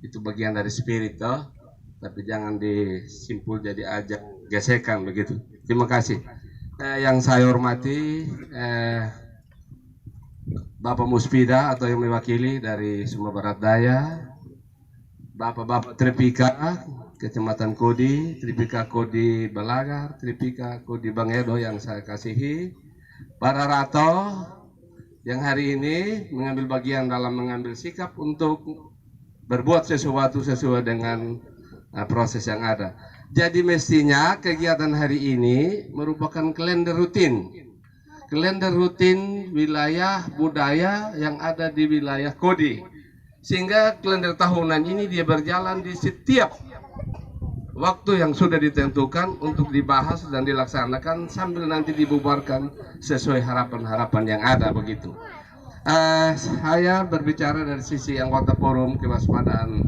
Itu bagian dari spirit toh, tapi jangan disimpul jadi ajang gesekan begitu. Terima kasih. Yang saya hormati Bapak Muspida atau yang mewakili dari Sumatera Barat Daya, Bapak-bapak Tripika, Kecamatan Kodi, Tripika Kodi Balagar, Tripika Kodi Bangedo yang saya kasihi, para Rato yang hari ini mengambil bagian dalam mengambil sikap untuk berbuat sesuatu sesuai dengan proses yang ada. Jadi mestinya kegiatan hari ini merupakan kalender rutin. Kalender rutin wilayah budaya yang ada di wilayah Kodi. Sehingga kalender tahunan ini dia berjalan di setiap waktu yang sudah ditentukan untuk dibahas dan dilaksanakan sambil nanti dibubarkan sesuai harapan-harapan yang ada begitu. Saya berbicara dari sisi anggota forum kewaspadaan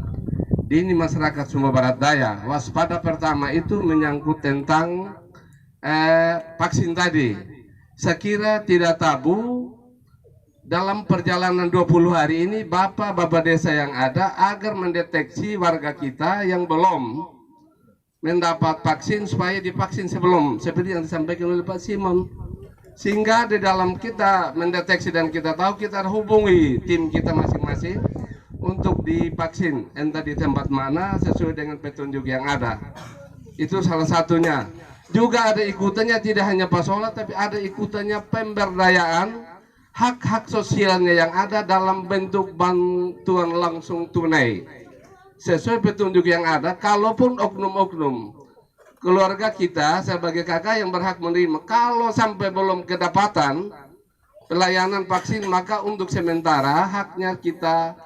dini masyarakat Sumba Barat Daya. Waspada pertama itu menyangkut tentang vaksin tadi. Saya kira tidak tabu dalam perjalanan 20 hari ini bapak-bapak desa yang ada agar mendeteksi warga kita yang belum mendapat vaksin supaya divaksin sebelum, seperti yang disampaikan oleh Pak Simon. Sehingga di dalam kita mendeteksi dan kita tahu, kita hubungi tim kita masing-masing untuk divaksin, entah di tempat mana sesuai dengan petunjuk yang ada. Itu salah satunya. Juga ada ikutannya tidak hanya Pasola, tapi ada ikutannya pemberdayaan hak-hak sosialnya yang ada dalam bentuk bantuan langsung tunai sesuai petunjuk yang ada. Kalaupun oknum-oknum keluarga kita sebagai kakak yang berhak menerima, kalau sampai belum kedapatan pelayanan vaksin, maka untuk sementara haknya kita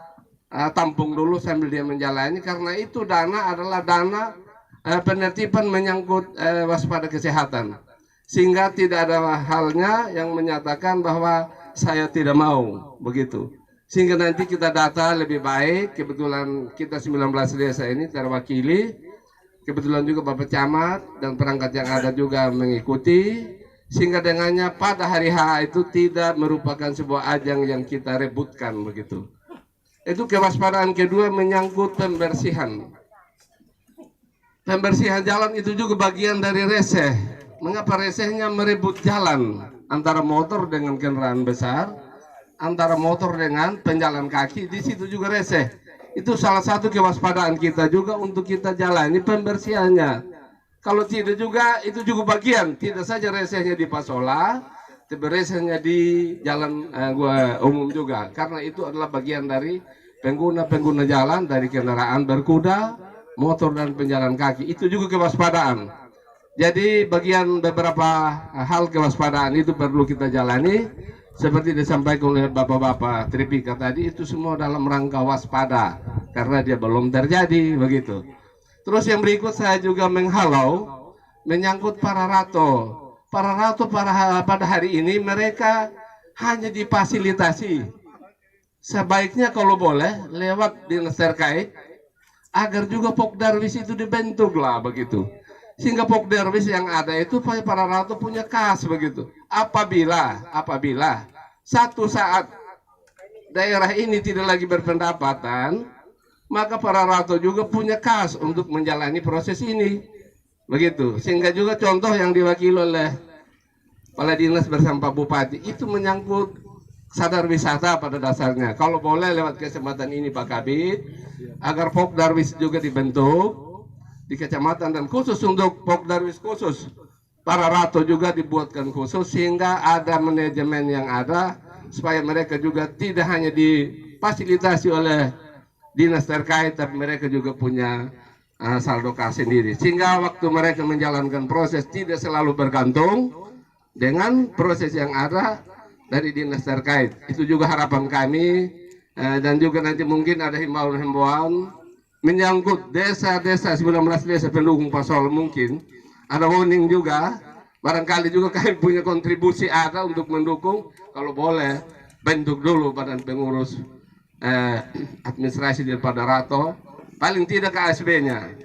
tampung dulu sambil dia menjalani, karena itu dana adalah dana penertiban menyangkut waspada kesehatan, sehingga tidak ada halnya yang menyatakan bahwa saya tidak mau begitu. Sehingga nanti kita data lebih baik. Kebetulan kita 19 desa ini terwakili, kebetulan juga Bapak Camat dan perangkat yang ada juga mengikuti, sehingga dengannya pada hari H itu tidak merupakan sebuah ajang yang kita rebutkan begitu. Itu kewaspadaan kedua menyangkut pembersihan. Pembersihan jalan itu juga bagian dari reseh. Mengapa resehnya merebut jalan antara motor dengan kendaraan besar, antara motor dengan penjalan kaki, di situ juga reseh. Itu salah satu kewaspadaan kita juga untuk kita jalani pembersihannya. Kalau tidak juga, itu juga bagian, tidak saja resehnya di Pasola, tapi resehnya di jalan umum juga. Karena itu adalah bagian dari pengguna-pengguna jalan, dari kendaraan berkuda, motor dan penjalan kaki. Itu juga kewaspadaan. Jadi bagian beberapa hal kewaspadaan itu perlu kita jalani. Seperti disampaikan oleh bapak-bapak Tripika tadi, itu semua dalam rangka waspada karena dia belum terjadi begitu. Terus yang berikut saya juga menghalau menyangkut para rato. Para rato pada hari ini mereka hanya difasilitasi. Sebaiknya kalau boleh lewat dinas terkait agar juga Pokdarwis itu dibentuk lah begitu. Sehingga Pokdarwis yang ada itu para rato punya kas begitu. Apabila satu saat daerah ini tidak lagi berpendapatan, maka para rato juga punya kas untuk menjalani proses ini begitu. Sehingga juga contoh yang diwakili oleh Kepala Dinas bersama Pak Bupati itu menyangkut sadar wisata pada dasarnya. Kalau boleh lewat kesempatan ini Pak Kabid, agar Pokdarwis juga dibentuk di kecamatan, dan khusus untuk Pokdarwis khusus para rato juga dibuatkan khusus, sehingga ada manajemen yang ada supaya mereka juga tidak hanya difasilitasi oleh dinas terkait, tapi mereka juga punya saldo kas sendiri, sehingga waktu mereka menjalankan proses tidak selalu bergantung dengan proses yang ada dari dinas terkait. Itu juga harapan kami, dan juga nanti mungkin ada himbauan-himbauan menyangkut desa-desa 19 desa pendukung Pasola, mungkin ada warning juga, barangkali juga kami punya kontribusi ada untuk mendukung. Kalau boleh bentuk dulu badan pengurus administrasi daripada rato, paling tidak KSB-nya,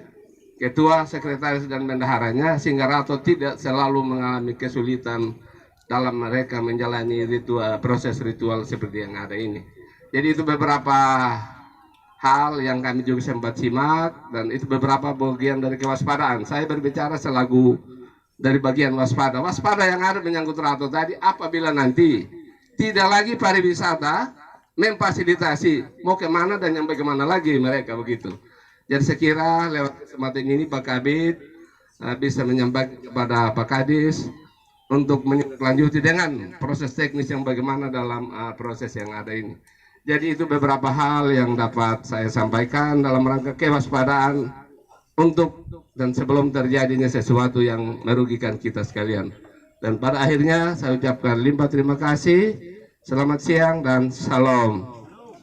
ketua, sekretaris dan bendaharanya, sehingga rato tidak selalu mengalami kesulitan dalam mereka menjalani ritual, proses ritual seperti yang ada ini. Jadi itu beberapa hal yang kami juga sempat simak, dan itu beberapa bagian dari kewaspadaan. Saya berbicara selaku dari bagian waspada. Waspada yang ada menyangkut Rato tadi, apabila nanti tidak lagi pariwisata memfasilitasi mau kemana dan yang bagaimana lagi mereka begitu. Jadi saya kira lewat kesempatan ini Pak Kabid bisa menyampaikan kepada Pak Kadis untuk menindaklanjuti dengan proses teknis yang bagaimana dalam proses yang ada ini. Jadi itu beberapa hal yang dapat saya sampaikan dalam rangka kewaspadaan untuk dan sebelum terjadinya sesuatu yang merugikan kita sekalian. Dan pada akhirnya saya ucapkan limpah terima kasih, selamat siang dan salam.